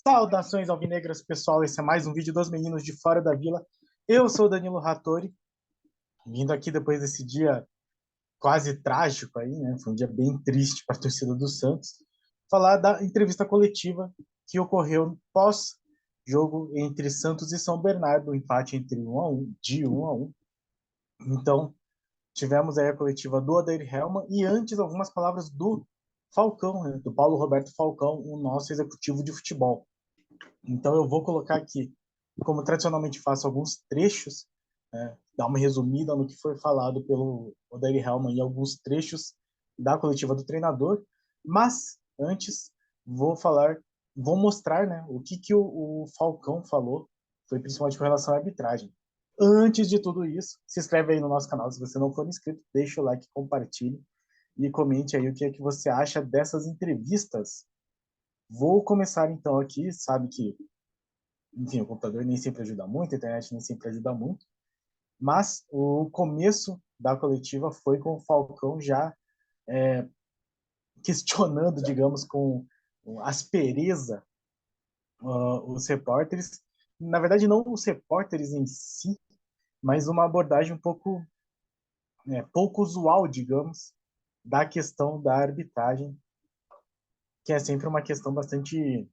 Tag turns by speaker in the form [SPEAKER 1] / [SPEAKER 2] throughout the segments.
[SPEAKER 1] Saudações alvinegras, pessoal. Esse é mais um vídeo dos meninos de Fora da Vila. Eu sou o Danilo Rattori, vindo aqui depois desse dia quase trágico aí, né? Foi um dia bem triste para a torcida do Santos. Falar da entrevista coletiva que ocorreu pós-jogo entre Santos e São Bernardo, um empate entre 1-1, de 1-1. Então, tivemos aí a coletiva do Odair Hellmann e antes algumas palavras do Falcão, né? Do Paulo Roberto Falcão, o nosso executivo de futebol. Então eu vou colocar aqui, como tradicionalmente faço, alguns trechos, né, dar uma resumida no que foi falado pelo Odair Hellmann e alguns trechos da coletiva do treinador, mas antes vou mostrar, né, o que o Falcão falou, foi principalmente com relação à arbitragem. Antes de tudo isso, se inscreve aí no nosso canal se você não for inscrito, deixa o like, compartilhe e comente aí o que é que você acha dessas entrevistas. Vou começar então aqui, sabe que, enfim, o computador nem sempre ajuda muito, a internet nem sempre ajuda muito, mas o começo da coletiva foi com o Falcão já questionando, digamos, com aspereza os repórteres, na verdade não os repórteres em si, mas uma abordagem um pouco usual, digamos, da questão da arbitragem, que é sempre uma questão bastante,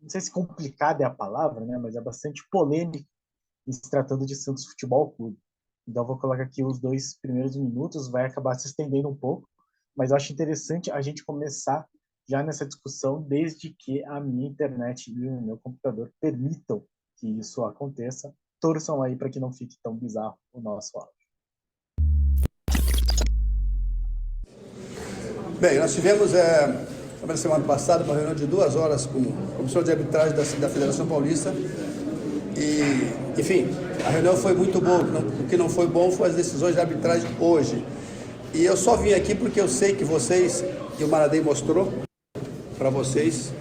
[SPEAKER 1] não sei se complicada é a palavra, né, mas é bastante polêmica em se tratando de Santos Futebol Clube. Então, vou colocar aqui os 2 primeiros minutos, vai acabar se estendendo um pouco, mas eu acho interessante a gente começar já nessa discussão, desde que a minha internet e o meu computador permitam que isso aconteça. Torçam aí para que não fique tão bizarro o nosso áudio.
[SPEAKER 2] Bem, nós tivemos na semana passada uma reunião de 2 horas com a Comissão de Arbitragem da Federação Paulista e, enfim, a reunião foi muito boa. O que não foi bom foi as decisões de arbitragem hoje. E eu só vim aqui porque eu sei que vocês, e o Maradei mostrou para vocês,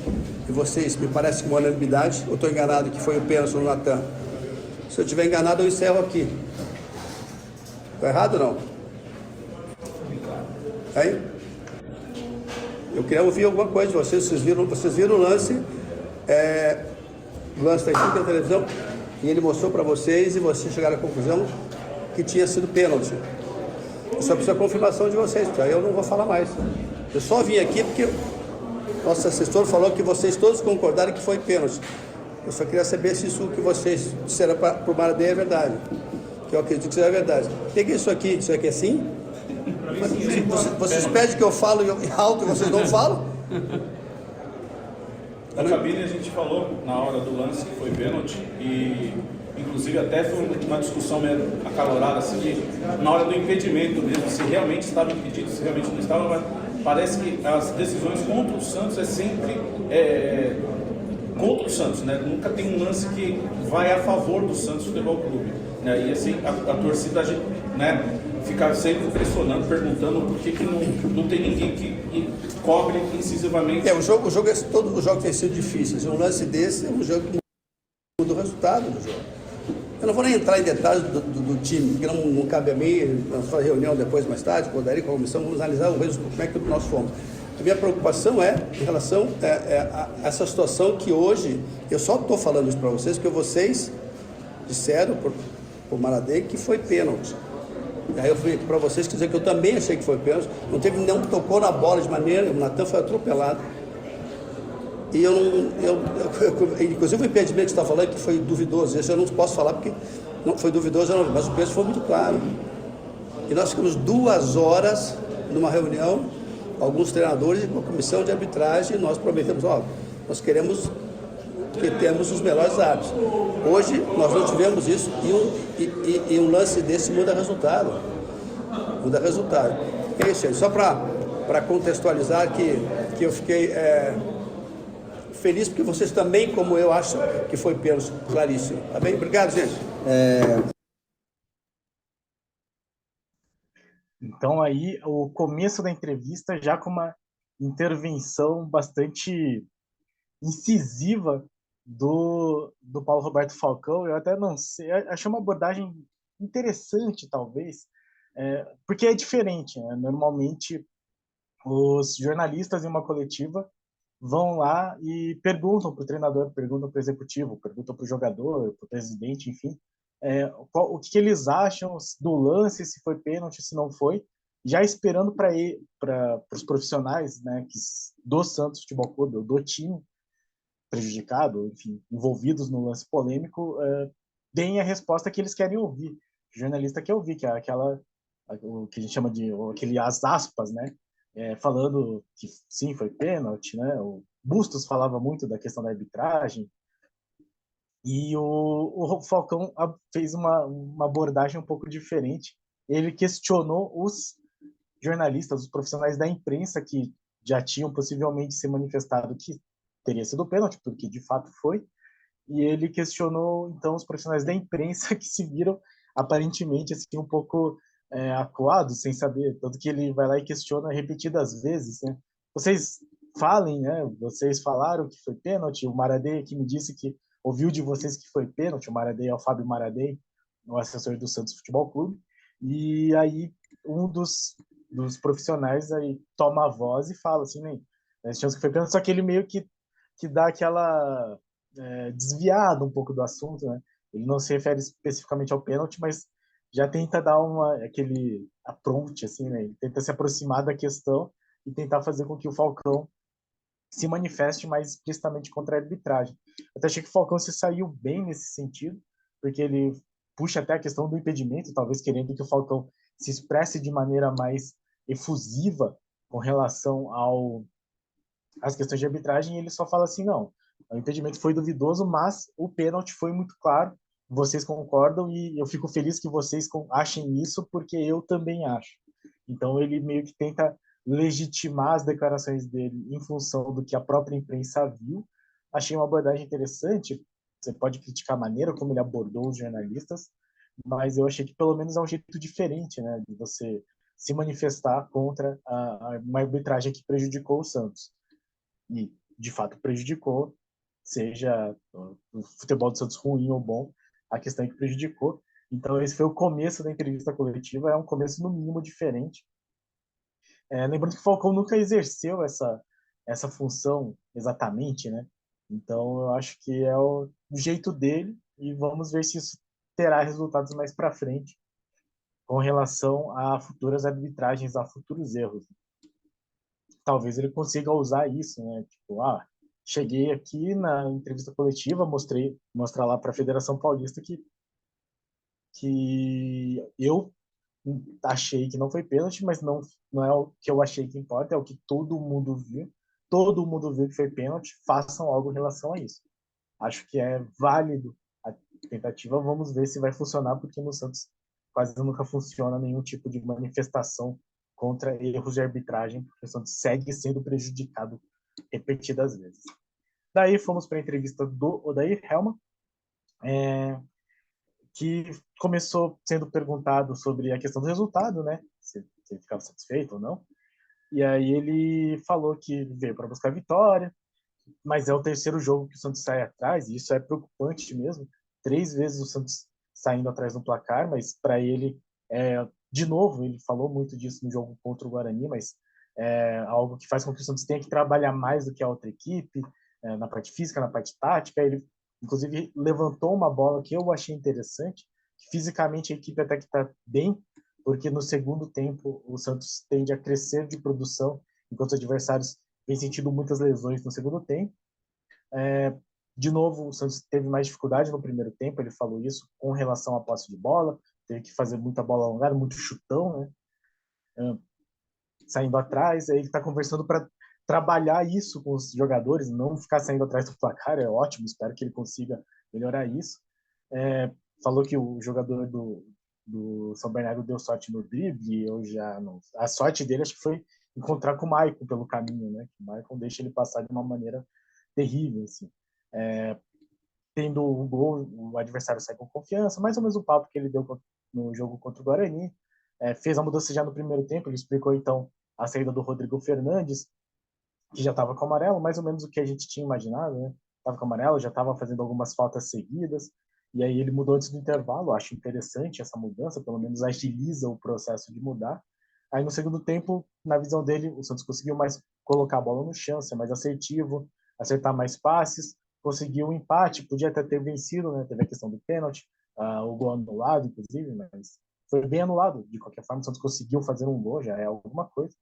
[SPEAKER 2] e vocês, me parece que uma unanimidade, eu estou enganado que foi o pênalti no Natan. Se eu estiver enganado, eu encerro aqui. Estou errado ou não? Aí? Eu queria ouvir alguma coisa de vocês. Vocês viram o lance? O lance está em cima da televisão e ele mostrou para vocês e vocês chegaram à conclusão que tinha sido pênalti. Eu só preciso da confirmação de vocês, porque aí eu não vou falar mais. Eu só vim aqui porque nosso assessor falou que vocês todos concordaram que foi pênalti. Eu só queria saber se isso que vocês disseram para o Maradei é verdade. Que eu acredito que seja verdade. Peguei isso aqui é sim? Vocês pedem que eu falo alto e vocês não falam?
[SPEAKER 3] Na cabine a gente falou na hora do lance que foi pênalti e inclusive até foi uma discussão meio acalorada assim, na hora do impedimento mesmo, se realmente estava impedido, se realmente não estava, mas parece que as decisões contra o Santos é sempre contra o Santos, né? Nunca tem um lance que vai a favor do Santos Futebol Clube, né? E assim a torcida, né, ficar sempre pressionando, perguntando por que não tem ninguém que cobre incisivamente.
[SPEAKER 2] Todo o jogo tem sido difícil. Um lance desse é um jogo que muda o resultado do jogo. Eu não vou nem entrar em detalhes do time, porque não cabe a mim. Nós vamos fazer reunião depois, mais tarde, com o Darí, com a comissão, vamos analisar como é que nós fomos. A minha preocupação é em relação a essa situação que hoje, eu só estou falando isso para vocês, porque vocês disseram para o Maradei que foi pênalti. Aí eu fui para vocês dizer que eu também achei que foi pênalti. Não tocou na bola de maneira, o Natan foi atropelado. E inclusive o impedimento que você está falando que foi duvidoso, esse eu não posso falar porque não foi duvidoso, não, mas o pênalti foi muito claro. E nós ficamos 2 horas numa reunião, alguns treinadores e com a comissão de arbitragem, e nós prometemos, nós queremos que temos os melhores árbitros. Hoje nós não tivemos isso e um lance desse muda resultado. É isso aí. Só para contextualizar que eu fiquei feliz porque vocês também, como eu, acham que foi pênalti claríssimo. Tá bem? Obrigado, gente.
[SPEAKER 1] Então aí o começo da entrevista já com uma intervenção bastante incisiva do Paulo Roberto Falcão. Eu até não sei, achei uma abordagem interessante, talvez, porque é diferente, né? Normalmente, os jornalistas em uma coletiva, vão lá e perguntam para o treinador, perguntam para o executivo, perguntam para o jogador, para o presidente, enfim, o que eles acham do lance, se foi pênalti, se não foi, já esperando para os profissionais, né, do Santos Futebol Clube, do time prejudicado, enfim, envolvidos no lance polêmico, deem a resposta que eles querem ouvir. O jornalista quer ouvir, que é o que a gente chama de aquele as aspas, né? Falando que sim, foi pênalti, né? O Bustos falava muito da questão da arbitragem, e o Falcão fez uma abordagem um pouco diferente. Ele questionou os jornalistas, os profissionais da imprensa que já tinham possivelmente se manifestado que teria sido pênalti, porque de fato foi, e ele questionou então os profissionais da imprensa que se viram aparentemente assim um pouco acuados, sem saber, tanto que ele vai lá e questiona repetidas vezes, né? Vocês falem, né? Vocês falaram que foi pênalti, o Maradei que me disse que ouviu de vocês que foi pênalti, o Maradei é o Fábio Maradei, o assessor do Santos Futebol Clube, e aí um dos profissionais aí toma a voz e fala assim, né? Nós tínhamos que foi pênalti, só que ele meio que dá aquela desviado um pouco do assunto, né? Ele não se refere especificamente ao pênalti, mas já tenta dar aquele approach, assim, né? Ele tenta se aproximar da questão e tentar fazer com que o Falcão se manifeste mais explicitamente contra a arbitragem. Eu até achei que o Falcão se saiu bem nesse sentido, porque ele puxa até a questão do impedimento, talvez querendo que o Falcão se expresse de maneira mais efusiva com relação às questões de arbitragem, e ele só fala assim, não, o impedimento foi duvidoso, mas o pênalti foi muito claro, vocês concordam, e eu fico feliz que vocês achem isso, porque eu também acho. Então ele meio que tenta legitimar as declarações dele em função do que a própria imprensa viu. Achei uma abordagem interessante, você pode criticar a maneira como ele abordou os jornalistas, mas eu achei que pelo menos é um jeito diferente, né, de você se manifestar contra uma arbitragem que prejudicou o Santos e de fato prejudicou, seja o futebol do Santos ruim ou bom, a questão é que prejudicou. Então esse foi o começo da entrevista coletiva, é um começo no mínimo diferente. Lembrando que o Falcão nunca exerceu essa função exatamente, né? Então eu acho que é o jeito dele e vamos ver se isso terá resultados mais para frente com relação a futuras arbitragens, a futuros erros. Talvez ele consiga usar isso, né? Tipo, cheguei aqui na entrevista coletiva, mostrar lá para a Federação Paulista que eu achei que não foi pênalti, mas não é o que eu achei que importa, é o que todo mundo viu. Todo mundo viu que foi pênalti, façam algo em relação a isso. Acho que é válido a tentativa, vamos ver se vai funcionar, porque no Santos quase nunca funciona nenhum tipo de manifestação contra erros de arbitragem, porque o Santos segue sendo prejudicado repetidas vezes. Daí fomos para a entrevista do Odair Helman, que começou sendo perguntado sobre a questão do resultado, né? Se ele ficava satisfeito ou não. E aí ele falou que veio para buscar vitória, mas é o terceiro jogo que o Santos sai atrás, e isso é preocupante mesmo. 3 vezes o Santos saindo atrás no placar, mas para ele, de novo, ele falou muito disso no jogo contra o Guarani, mas é algo que faz com que o Santos tenha que trabalhar mais do que a outra equipe, na parte física, na parte tática. Ele, inclusive, levantou uma bola que eu achei interessante, que fisicamente a equipe até que está bem, porque no segundo tempo o Santos tende a crescer de produção, enquanto os adversários vem sentindo muitas lesões no segundo tempo. De novo, o Santos teve mais dificuldade no primeiro tempo, ele falou isso com relação à posse de bola, teve que fazer muita bola alongada, muito chutão, né? Saindo atrás, aí ele está conversando para trabalhar isso com os jogadores, não ficar saindo atrás do placar, é ótimo, espero que ele consiga melhorar isso. Falou que o jogador do São Bernardo deu sorte no drible, eu já não... A sorte dele acho que foi encontrar com o Maicon pelo caminho, né? O Maicon deixa ele passar de uma maneira terrível, assim. Tendo o gol, o adversário sai com confiança, mais ou menos o papo que ele deu no jogo contra o Guarani. Fez a mudança já no primeiro tempo, ele explicou então a saída do Rodrigo Fernandes, que já estava com amarelo, mais ou menos o que a gente tinha imaginado, né? Estava com amarelo, já estava fazendo algumas faltas seguidas, e aí ele mudou antes do intervalo. Acho interessante essa mudança, pelo menos agiliza o processo de mudar. Aí no segundo tempo, na visão dele, o Santos conseguiu mais colocar a bola no chão, ser mais assertivo, acertar mais passes, conseguiu um empate, podia até ter vencido, né? Teve a questão do pênalti, o gol anulado, inclusive, mas foi bem anulado. De qualquer forma, o Santos conseguiu fazer um gol, já é alguma coisa.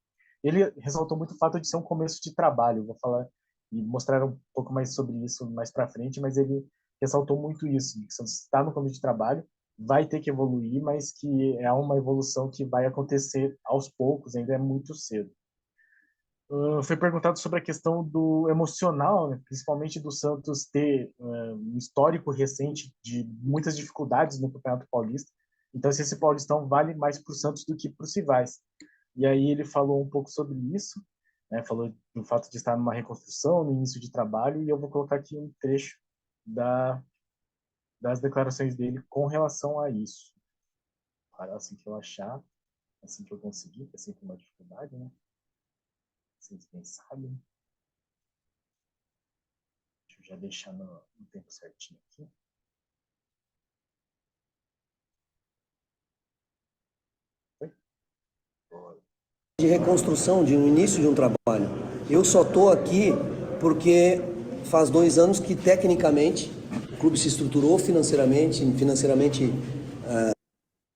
[SPEAKER 1] Ele ressaltou muito o fato de ser um começo de trabalho, vou falar e mostrar um pouco mais sobre isso mais para frente, mas ele ressaltou muito isso, que o Santos está no começo de trabalho, vai ter que evoluir, mas que é uma evolução que vai acontecer aos poucos, ainda é muito cedo. Foi perguntado sobre a questão do emocional, né? Principalmente do Santos ter um histórico recente de muitas dificuldades no Campeonato Paulista. Então, se esse Paulistão vale mais para o Santos do que para os rivais. E aí ele falou um pouco sobre isso, né? Falou do fato de estar numa reconstrução, no início de trabalho, e eu vou colocar aqui um trecho das declarações dele com relação a isso. Assim que eu achar, assim que eu conseguir, que é sempre uma dificuldade, né? Vocês bem sabem. Deixa eu já deixar no tempo certinho aqui.
[SPEAKER 4] De reconstrução, de um início de um trabalho. Eu só estou aqui porque faz 2 anos que, tecnicamente, o clube se estruturou financeiramente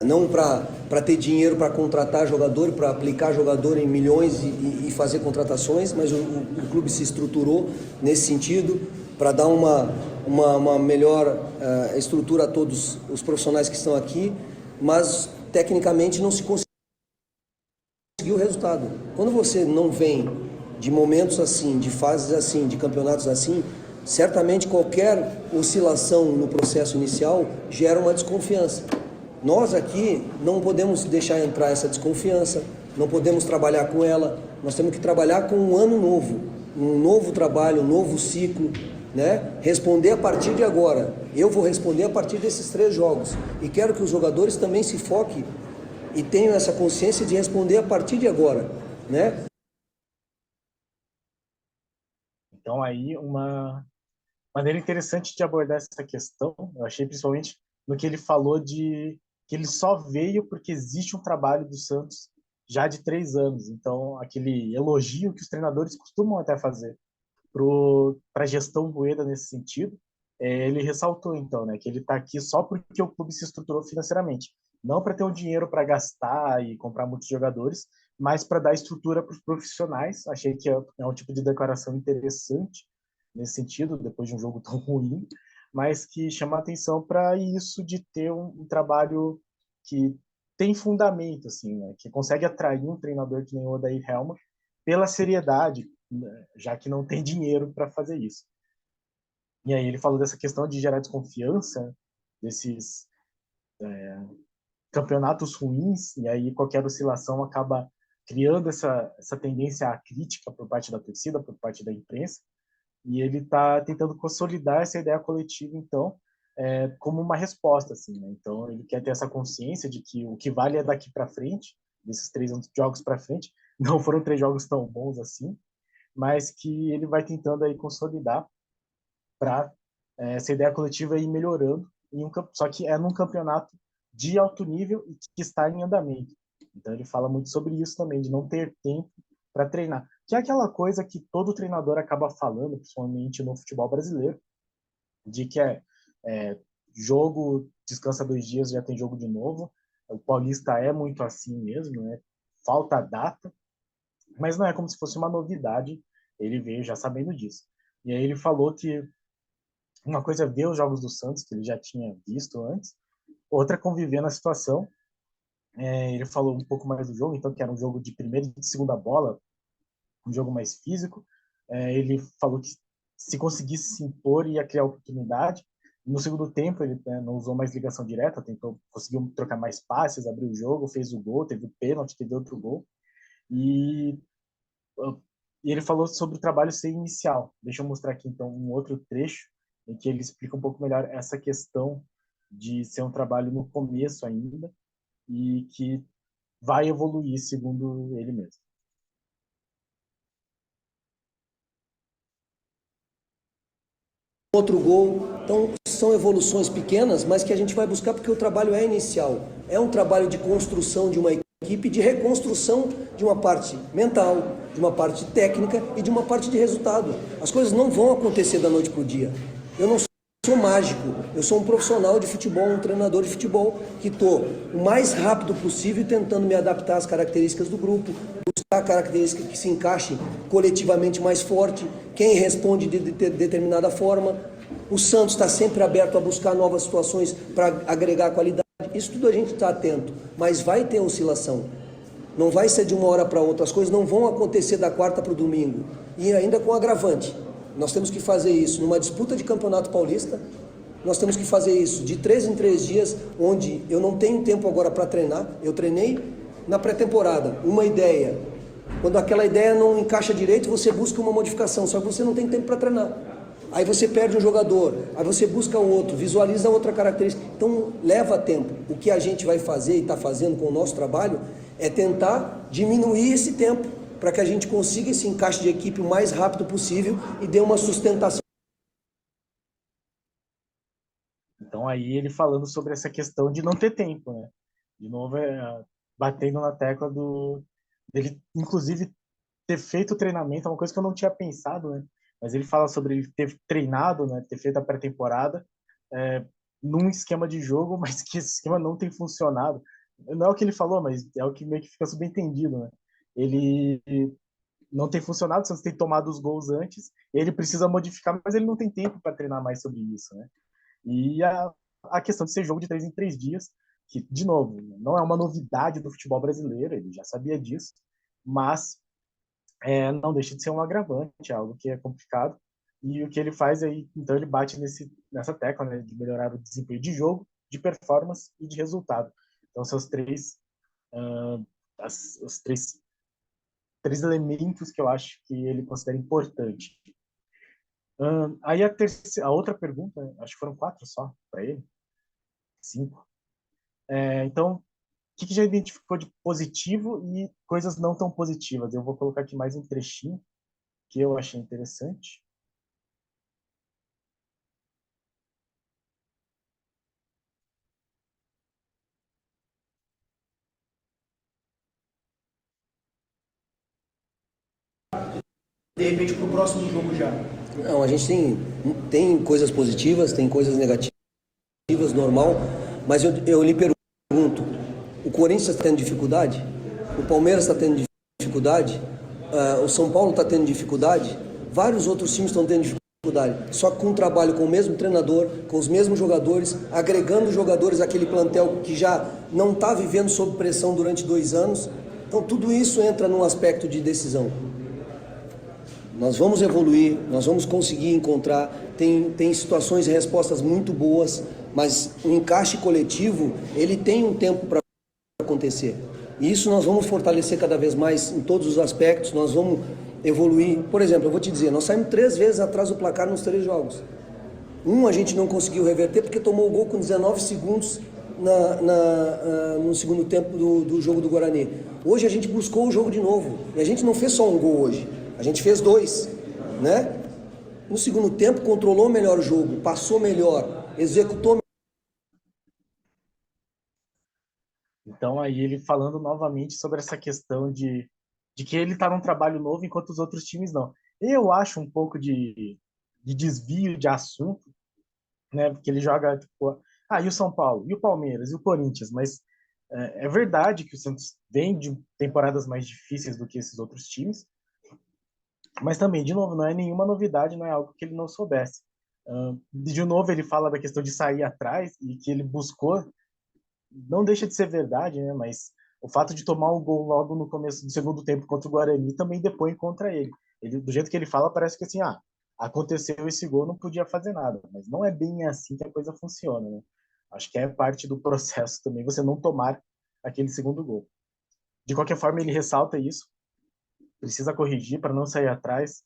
[SPEAKER 4] não para ter dinheiro para contratar jogador, para aplicar jogador em milhões e fazer contratações, mas o clube se estruturou nesse sentido para dar uma melhor estrutura a todos os profissionais que estão aqui, mas tecnicamente não se conseguiu o resultado. Quando você não vem de momentos assim, de fases assim, de campeonatos assim, certamente qualquer oscilação no processo inicial gera uma desconfiança. Nós aqui não podemos deixar entrar essa desconfiança, não podemos trabalhar com ela, nós temos que trabalhar com um ano novo, um novo trabalho, um novo ciclo, né? Responder a partir de agora. Eu vou responder a partir desses 3 jogos e quero que os jogadores também se foquem e tenham essa consciência de responder a partir de agora, né?
[SPEAKER 1] Então aí uma maneira interessante de abordar essa questão, eu achei principalmente no que ele falou de que ele só veio porque existe um trabalho do Santos já de 3 anos. Então, aquele elogio que os treinadores costumam até fazer para a gestão Rueda nesse sentido, ele ressaltou, então, né, que ele está aqui só porque o clube se estruturou financeiramente. Não para ter o dinheiro para gastar e comprar muitos jogadores, mas para dar estrutura para os profissionais. Achei que é um tipo de declaração interessante nesse sentido, depois de um jogo tão ruim, mas que chama a atenção para isso de ter um trabalho que tem fundamento, assim, né? Que consegue atrair um treinador que nem o Odair Hellmann pela seriedade, né? Já que não tem dinheiro para fazer isso. E aí ele falou dessa questão de gerar desconfiança, desses campeonatos ruins, e aí qualquer oscilação acaba criando essa tendência à crítica por parte da torcida, por parte da imprensa, e ele está tentando consolidar essa ideia coletiva, então, como uma resposta, assim, né? Então, ele quer ter essa consciência de que o que vale é daqui para frente, desses 3 jogos para frente. Não foram 3 jogos tão bons assim, mas que ele vai tentando aí consolidar para essa ideia coletiva ir melhorando, só que é num campeonato de alto nível e que está em andamento. Então, ele fala muito sobre isso também, de não ter tempo para treinar. Que é aquela coisa que todo treinador acaba falando, principalmente no futebol brasileiro, de que jogo, descansa 2 dias, já tem jogo de novo. O Paulista é muito assim mesmo, né? Falta data, mas não é como se fosse uma novidade, ele veio já sabendo disso. E aí ele falou que uma coisa é ver os jogos do Santos, que ele já tinha visto antes, outra é conviver na situação. Ele falou um pouco mais do jogo, então, que era um jogo de primeira e de segunda bola, um jogo mais físico. Ele falou que se conseguisse se impor, ia criar oportunidade. No segundo tempo, ele não usou mais ligação direta, conseguiu trocar mais passes, abriu o jogo, fez o gol, teve o pênalti, teve outro gol. E ele falou sobre o trabalho ser inicial. Deixa eu mostrar aqui, então, um outro trecho em que ele explica um pouco melhor essa questão de ser um trabalho no começo ainda e que vai evoluir, segundo ele mesmo.
[SPEAKER 4] Outro gol. Então, são evoluções pequenas, mas que a gente vai buscar porque o trabalho é inicial. É um trabalho de construção de uma equipe, de reconstrução de uma parte mental, de uma parte técnica e de uma parte de resultado. As coisas não vão acontecer da noite para o dia. Eu não sou mágico, eu sou um profissional de futebol, um treinador de futebol que estou o mais rápido possível tentando me adaptar às características do grupo, buscar características que se encaixem coletivamente mais forte, quem responde de determinada forma. O Santos está sempre aberto a buscar novas situações para agregar qualidade. Isso tudo a gente está atento, mas vai ter oscilação. Não vai ser de uma hora para outra, as coisas não vão acontecer da quarta para o domingo. E ainda com agravante. Nós temos que fazer isso numa disputa de campeonato paulista, nós temos que fazer isso de 3 em 3 dias, onde eu não tenho tempo agora para treinar. Eu treinei na pré-temporada, uma ideia. Quando aquela ideia não encaixa direito, você busca uma modificação, só que você não tem tempo para treinar. Aí você perde um jogador, aí você busca outro, visualiza outra característica. Então leva tempo. O que a gente vai fazer e está fazendo com o nosso trabalho é tentar diminuir esse tempo para que a gente consiga esse encaixe de equipe o mais rápido possível e dê uma sustentação.
[SPEAKER 1] Então aí ele falando sobre essa questão de não ter tempo, né? De novo, batendo na tecla dele, inclusive, ter feito o treinamento, é uma coisa que eu não tinha pensado, né? Mas ele fala sobre ele ter treinado, né? Ter feito a pré-temporada num esquema de jogo, mas que esse esquema não tem funcionado. Não é o que ele falou, mas é o que meio que fica subentendido, né? Ele não tem funcionado, o Santos tem tomado os gols antes, ele precisa modificar, mas ele não tem tempo para treinar mais sobre isso, né? E a questão de ser jogo de 3 em 3 dias, que, de novo, não é uma novidade do futebol brasileiro, ele já sabia disso, mas não deixa de ser um agravante, é algo que é complicado. E o que ele faz aí, então ele bate nessa tecla, né, de melhorar o desempenho de jogo, de performance e de resultado. Então são os três elementos que eu acho que ele considera importante. Aí a outra pergunta, acho que foram 4 só para ele, 5. Então, o que já identificou de positivo e coisas não tão positivas? Eu vou colocar aqui mais um trechinho que eu achei interessante.
[SPEAKER 5] De repente para o próximo jogo já.
[SPEAKER 4] Não, a gente tem coisas positivas, tem coisas negativas, normal, mas eu lhe pergunto, o Corinthians está tendo dificuldade? O Palmeiras está tendo dificuldade? O São Paulo está tendo dificuldade? Vários outros times estão tendo dificuldade, só que com um trabalho com o mesmo treinador, com os mesmos jogadores, agregando jogadores àquele plantel que já não está vivendo sob pressão durante 2 anos. Então tudo isso entra num aspecto de decisão. Nós vamos evoluir, nós vamos conseguir encontrar, tem situações e respostas muito boas, mas o encaixe coletivo, ele tem um tempo para acontecer. E isso nós vamos fortalecer cada vez mais em todos os aspectos, nós vamos evoluir. Por exemplo, eu vou te dizer, nós saímos 3 vezes atrás do placar nos 3 jogos. A gente não conseguiu reverter porque tomou o gol com 19 segundos no segundo tempo do jogo do Guarani. Hoje a gente buscou o jogo de novo, e a gente não fez só um gol hoje. A gente fez 2, né? No segundo tempo, controlou melhor o jogo, passou melhor, executou melhor.
[SPEAKER 1] Então, aí ele falando novamente sobre essa questão de que ele está num trabalho novo enquanto os outros times não. Eu acho um pouco de desvio de assunto, né? Porque ele joga, tipo, e o São Paulo, e o Palmeiras, e o Corinthians, mas é verdade que o Santos vem de temporadas mais difíceis do que esses outros times, mas também, de novo, não é nenhuma novidade, não é algo que ele não soubesse. De novo, ele fala da questão de sair atrás e que ele buscou, não deixa de ser verdade, né? Mas o fato de tomar um gol logo no começo do segundo tempo contra o Guarani também depõe contra ele. Do jeito que ele fala, parece que assim, aconteceu esse gol, não podia fazer nada. Mas não é bem assim que a coisa funciona, né? Acho que é parte do processo também você não tomar aquele segundo gol. De qualquer forma, ele ressalta isso, precisa corrigir para não sair atrás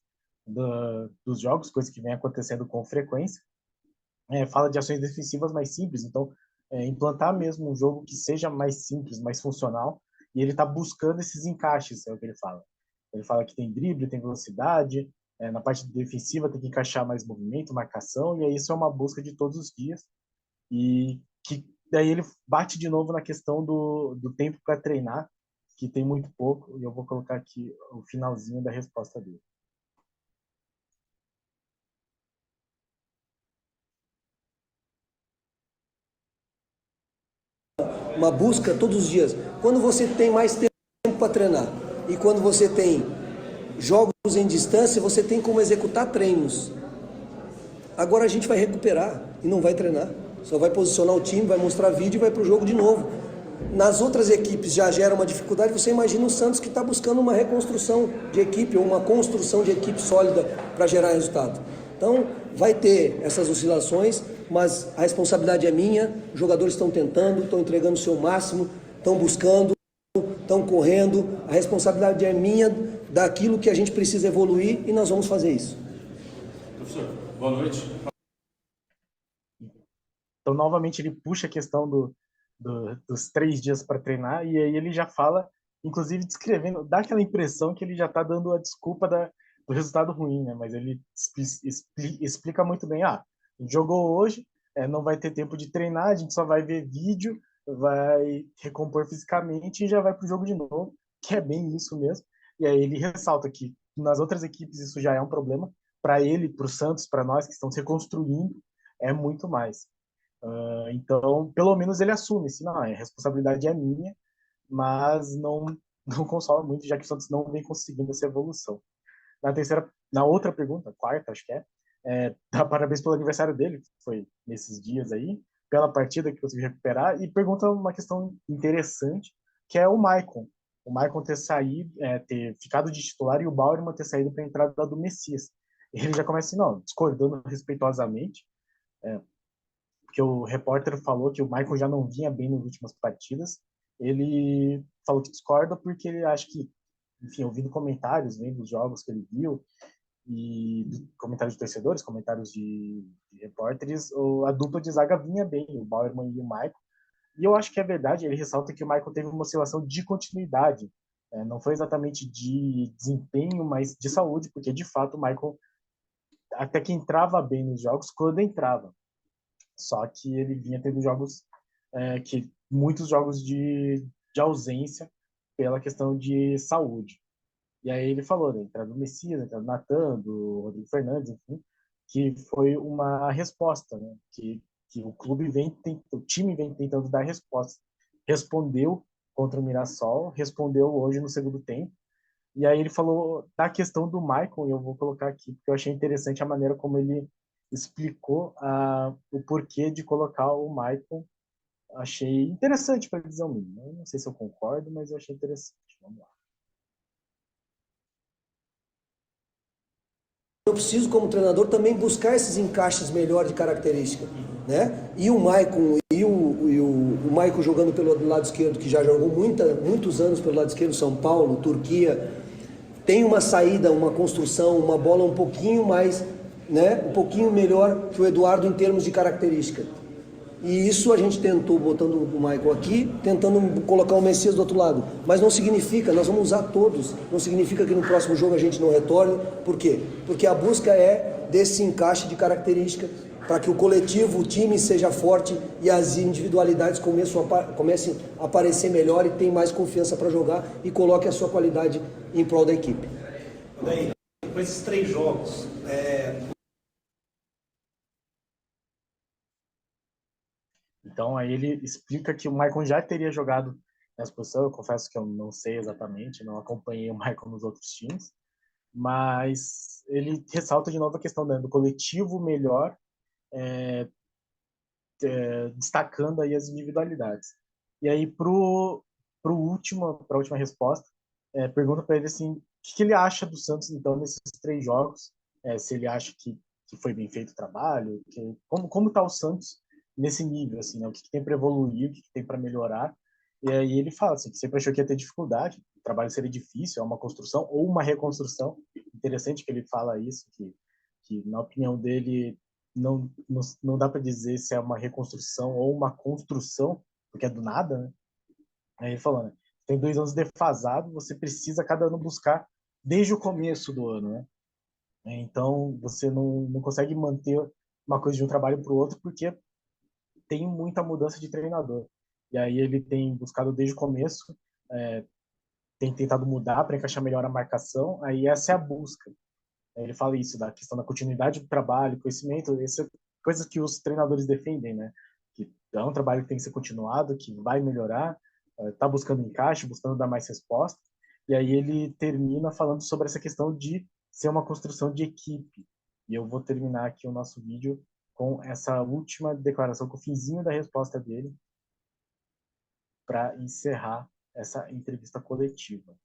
[SPEAKER 1] dos jogos, coisa que vem acontecendo com frequência. Fala de ações defensivas mais simples, então implantar mesmo um jogo que seja mais simples, mais funcional, e ele está buscando esses encaixes, é o que ele fala. Ele fala que tem drible, tem velocidade, na parte defensiva tem que encaixar mais movimento, marcação, e aí isso é uma busca de todos os dias, e que daí ele bate de novo na questão do tempo para treinar, que tem muito pouco, e eu vou colocar aqui o finalzinho da resposta dele.
[SPEAKER 4] Uma busca todos os dias. Quando você tem mais tempo para treinar e quando você tem jogos em distância, você tem como executar treinos. Agora a gente vai recuperar e não vai treinar. Só vai posicionar o time, vai mostrar vídeo e vai para o jogo de novo. Nas outras equipes já gera uma dificuldade. Você imagina o Santos que está buscando uma reconstrução de equipe ou uma construção de equipe sólida para gerar resultado. Então vai ter essas oscilações, mas a responsabilidade é minha. Os jogadores estão tentando, estão entregando o seu máximo, estão buscando, estão correndo. A responsabilidade é minha daquilo que a gente precisa evoluir e nós vamos fazer isso.
[SPEAKER 3] Professor, boa noite.
[SPEAKER 1] Então, novamente, ele puxa a questão dos 3 dias para treinar, e aí ele já fala, inclusive descrevendo, dá aquela impressão que ele já está dando a desculpa do resultado ruim, né? Mas ele explica muito bem, a gente jogou hoje, não vai ter tempo de treinar, a gente só vai ver vídeo, vai recompor fisicamente e já vai para o jogo de novo, que é bem isso mesmo. E aí ele ressalta que nas outras equipes isso já é um problema, para ele, para o Santos, para nós que estamos reconstruindo, é muito mais. Então, pelo menos ele assume, assim, não, a responsabilidade é minha, mas não consola muito, já que o Santos não vem conseguindo essa evolução. Na outra pergunta, quarta, acho que dá parabéns pelo aniversário dele, que foi nesses dias aí, pela partida que conseguiu recuperar, e pergunta uma questão interessante, que é o Maicon. O Maicon ter saído, ter ficado de titular e o Bauerman ter saído para a entrada do Messias. Ele já começa assim, não, discordando respeitosamente, porque o repórter falou que o Michael já não vinha bem nas últimas partidas. Ele falou que discorda porque ele acha que, enfim, ouvindo comentários, vendo os jogos que ele viu, e comentários de torcedores, comentários de repórteres, a dupla de zaga vinha bem, o Bauerman e o Michael. E eu acho que é verdade, ele ressalta que o Michael teve uma oscilação de continuidade. Não foi exatamente de desempenho, mas de saúde, porque de fato o Michael até que entrava bem nos jogos quando entrava. Só que ele vinha tendo jogos, muitos jogos de ausência pela questão de saúde. E aí ele falou da entrada do Messias, da entrada do Natan, do Rodrigo Fernandes, enfim, que foi uma resposta, né? Que o time vem tentando dar resposta. Respondeu contra o Mirassol, respondeu hoje no segundo tempo. E aí ele falou da questão do Michael, e eu vou colocar aqui, porque eu achei interessante a maneira como ele explicou o porquê de colocar o Michael. Achei interessante, para dizer o mínimo. Eu não sei se eu concordo, mas eu achei interessante. Vamos lá.
[SPEAKER 4] Eu preciso, como treinador, também buscar esses encaixes melhores de característica, né? E o Maicon o Maicon jogando pelo lado esquerdo, que já jogou muitos anos pelo lado esquerdo, São Paulo, Turquia, tem uma saída, uma construção, uma bola um pouquinho mais, né? Um pouquinho melhor que o Eduardo em termos de característica. E isso a gente tentou, botando o Michael aqui, tentando colocar o Messias do outro lado. Mas não significa, nós vamos usar todos. Não significa que no próximo jogo a gente não retorne. Por quê? Porque a busca é desse encaixe de característica para que o coletivo, o time seja forte e as individualidades comecem a aparecer melhor e tenham mais confiança para jogar e coloque a sua qualidade em prol da equipe.
[SPEAKER 5] Daí, com esses 3 jogos,
[SPEAKER 1] Então, aí ele explica que o Michael já teria jogado nessa posição. Eu confesso que eu não sei exatamente, não acompanhei o Michael nos outros times, mas ele ressalta de novo a questão do coletivo melhor, destacando aí as individualidades. E aí, para a última resposta, pergunta para ele assim, o que ele acha do Santos, então, nesses 3 jogos, se ele acha que foi bem feito o trabalho, como está o Santos nesse nível, assim, né? O que tem para evoluir, o que tem para melhorar. E aí ele fala assim, que sempre achou que ia ter dificuldade, o trabalho seria difícil, é uma construção ou uma reconstrução. Interessante que ele fala isso, que na opinião dele não dá para dizer se é uma reconstrução ou uma construção, porque é do nada, né? Aí ele falou, né? Tem 2 anos defasado, você precisa cada ano buscar desde o começo do ano, né? Então você não consegue manter uma coisa de um trabalho para o outro porque tem muita mudança de treinador. E aí ele tem buscado desde o começo tem tentado mudar para encaixar melhor a marcação, aí essa é a busca. Ele fala isso, da questão da continuidade do trabalho, conhecimento, essas coisas que os treinadores defendem, né? Que é um trabalho que tem que ser continuado, que vai melhorar, tá buscando encaixe, buscando dar mais resposta. E aí ele termina falando sobre essa questão de ser uma construção de equipe. E eu vou terminar aqui o nosso vídeo com essa última declaração, com o finzinho da resposta dele, para encerrar essa entrevista coletiva.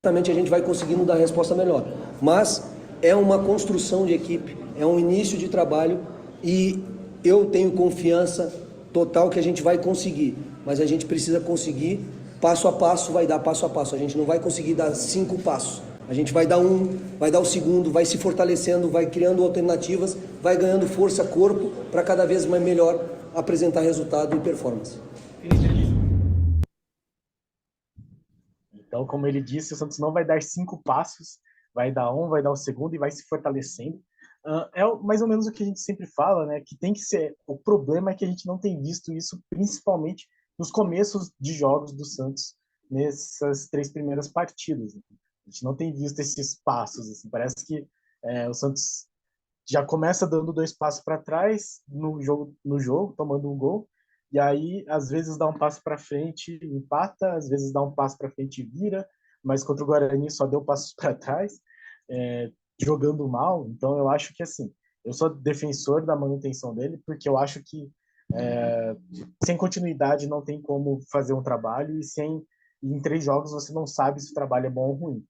[SPEAKER 4] Certamente a gente vai conseguindo dar a resposta melhor. Mas é uma construção de equipe, é um início de trabalho e eu tenho confiança total que a gente vai conseguir. Mas a gente precisa conseguir passo a passo, vai dar passo a passo. A gente não vai conseguir dar 5 passos. A gente vai dar um, vai dar o segundo, vai se fortalecendo, vai criando alternativas, vai ganhando força, corpo, para cada vez mais melhor apresentar resultado e performance.
[SPEAKER 1] Então, como ele disse, o Santos não vai dar 5 passos, vai dar um, vai dar o segundo e vai se fortalecendo. É mais ou menos o que a gente sempre fala, né? Que tem que ser. O problema é que a gente não tem visto isso, principalmente nos começos de jogos do Santos nessas 3 primeiras partidas. Né? A gente não tem visto esses passos. Assim. Parece que o Santos já começa dando 2 passos para trás no jogo, tomando um gol, e aí às vezes dá um passo para frente, empata, às vezes dá um passo para frente e vira, mas contra o Guarani só deu passos para trás, jogando mal. Então eu acho que assim, eu sou defensor da manutenção dele, porque eu acho que sem continuidade não tem como fazer um trabalho e em 3 jogos você não sabe se o trabalho é bom ou ruim,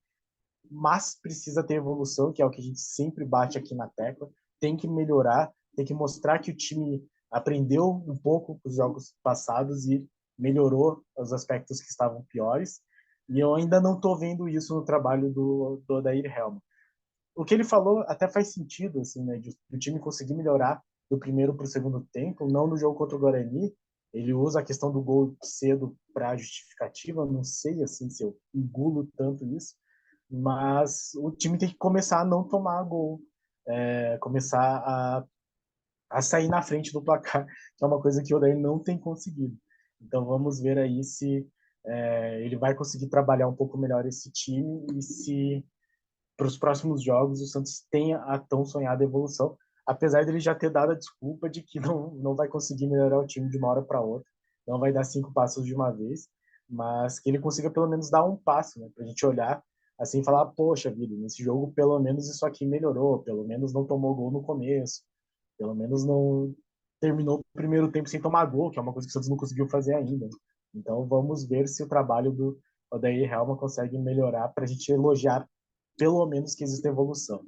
[SPEAKER 1] mas precisa ter evolução, que é o que a gente sempre bate aqui na tecla. Tem que melhorar, tem que mostrar que o time aprendeu um pouco com os jogos passados e melhorou os aspectos que estavam piores. E eu ainda não estou vendo isso no trabalho do Odair Helma. O que ele falou até faz sentido, assim, né, de o time conseguir melhorar do primeiro para o segundo tempo, não no jogo contra o Guarani. Ele usa a questão do gol cedo para justificativa, não sei assim se eu engulo tanto isso, mas o time tem que começar a não tomar gol, começar a sair na frente do placar, que é uma coisa que o Odair não tem conseguido. Então vamos ver aí se ele vai conseguir trabalhar um pouco melhor esse time e se para os próximos jogos o Santos tenha a tão sonhada evolução, apesar dele já ter dado a desculpa de que não vai conseguir melhorar o time de uma hora para outra, não vai dar 5 passos de uma vez, mas que ele consiga pelo menos dar um passo, né, para a gente olhar assim e falar, poxa vida, nesse jogo pelo menos isso aqui melhorou, pelo menos não tomou gol no começo, pelo menos não terminou o primeiro tempo sem tomar gol, que é uma coisa que o Santos não conseguiu fazer ainda. Então vamos ver se o trabalho do Odair Helma consegue melhorar para a gente elogiar pelo menos que existe evolução.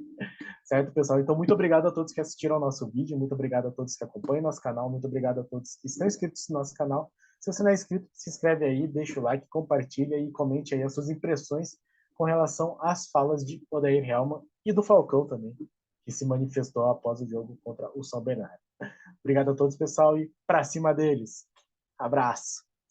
[SPEAKER 1] Certo, pessoal? Então, muito obrigado a todos que assistiram ao nosso vídeo, muito obrigado a todos que acompanham nosso canal, muito obrigado a todos que estão inscritos no nosso canal. Se você não é inscrito, se inscreve aí, deixa o like, compartilha e comente aí as suas impressões com relação às falas de Odair Helma e do Falcão também, que se manifestou após o jogo contra o São Bernardo. Obrigado a todos, pessoal, e para cima deles. Abraço!